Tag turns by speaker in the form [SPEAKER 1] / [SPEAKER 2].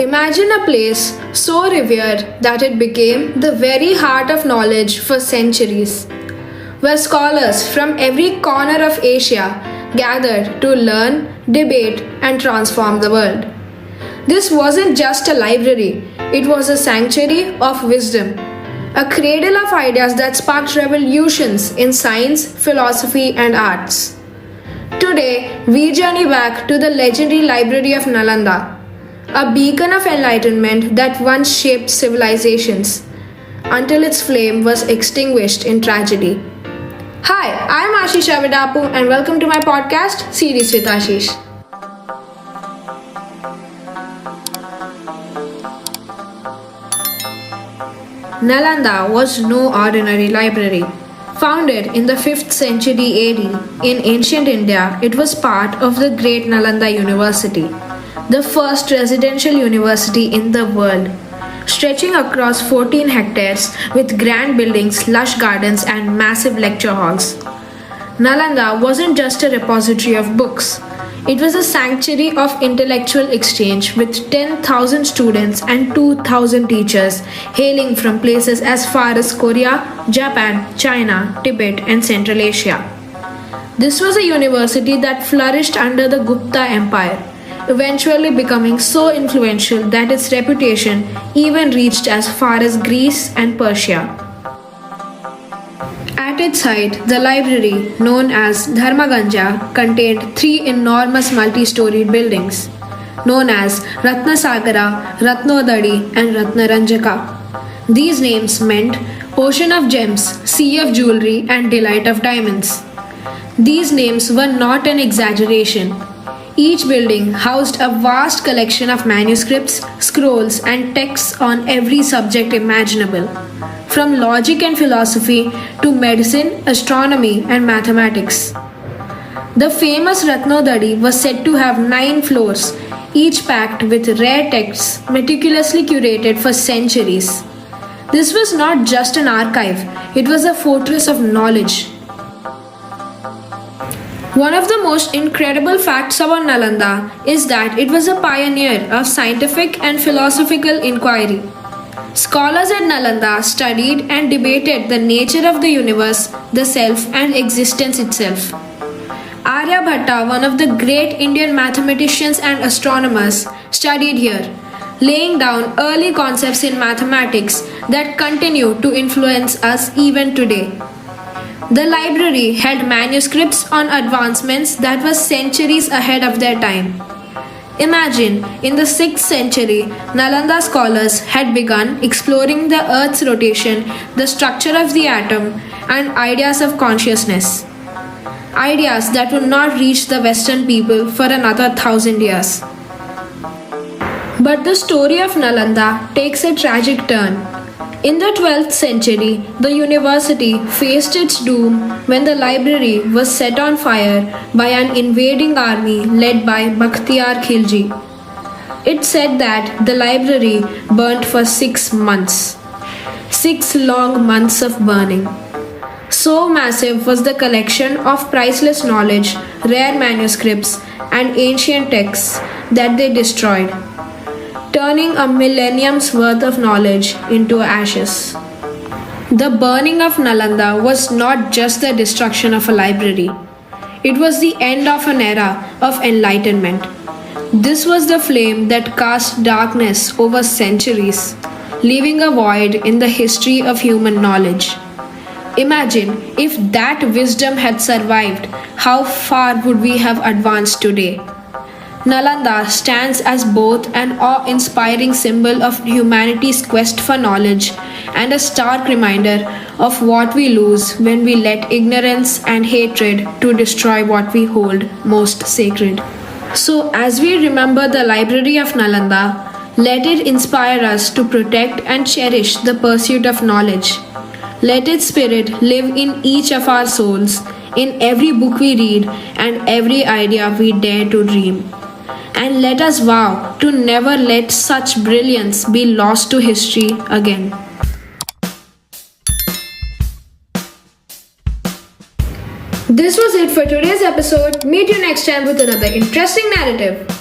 [SPEAKER 1] Imagine a place so revered that it became the very heart of knowledge for centuries, where scholars from every corner of Asia gathered to learn, debate, and transform the world. This wasn't just a library, it was a sanctuary of wisdom, a cradle of ideas that sparked revolutions in science, philosophy, and arts. Today, we journey back to the legendary Library of Nalanda, a beacon of enlightenment that once shaped civilizations until its flame was extinguished in tragedy. Hi, I am Ashish and welcome to my podcast, Series with Ashish. Nalanda was no ordinary library. Founded in the 5th century AD in ancient India, it was part of the Great Nalanda University, the first residential university in the world, stretching across 14 hectares with grand buildings, lush gardens, and massive lecture halls. Nalanda wasn't just a repository of books. It was a sanctuary of intellectual exchange with 10,000 students and 2,000 teachers hailing from places as far as Korea, Japan, China, Tibet, and Central Asia. This was a university that flourished under the Gupta Empire, eventually becoming so influential that its reputation even reached as far as Greece and Persia. At its height, the library, known as Dharmaganja, contained 3 enormous multi-storied buildings, known as Ratnasagara, Ratnodadi, and Ratnaranjaka. These names meant Ocean of Gems, Sea of Jewelry, and Delight of Diamonds. These names were not an exaggeration. Each building housed a vast collection of manuscripts, scrolls, and texts on every subject imaginable, from logic and philosophy to medicine, astronomy, and mathematics. The famous Ratnodadi was said to have 9 floors, each packed with rare texts meticulously curated for centuries. This was not just an archive, it was a fortress of knowledge. One of the most incredible facts about Nalanda is that it was a pioneer of scientific and philosophical inquiry. Scholars at Nalanda studied and debated the nature of the universe, the self, and existence itself. Aryabhatta, one of the great Indian mathematicians and astronomers, studied here, laying down early concepts in mathematics that continue to influence us even today. The library held manuscripts on advancements that were centuries ahead of their time. Imagine, in the 6th century, Nalanda scholars had begun exploring the Earth's rotation, the structure of the atom, and ideas of consciousness. Ideas that would not reach the Western people for another 1,000 years. But the story of Nalanda takes a tragic turn. In the 12th century, the university faced its doom when the library was set on fire by an invading army led by Bakhtiyar Khilji. It said that the library burnt for 6 months. 6 long months of burning. So massive was the collection of priceless knowledge, rare manuscripts, and ancient texts that they destroyed, turning a millennium's worth of knowledge into ashes. The burning of Nalanda was not just the destruction of a library. It was the end of an era of enlightenment. This was the flame that cast darkness over centuries, leaving a void in the history of human knowledge. Imagine if that wisdom had survived, how far would we have advanced today? Nalanda stands as both an awe-inspiring symbol of humanity's quest for knowledge and a stark reminder of what we lose when we let ignorance and hatred to destroy what we hold most sacred. So, as we remember the Library of Nalanda, let it inspire us to protect and cherish the pursuit of knowledge. Let its spirit live in each of our souls, in every book we read and every idea we dare to dream. And let us vow to never let such brilliance be lost to history again. This was it for today's episode. Meet you next time with another interesting narrative.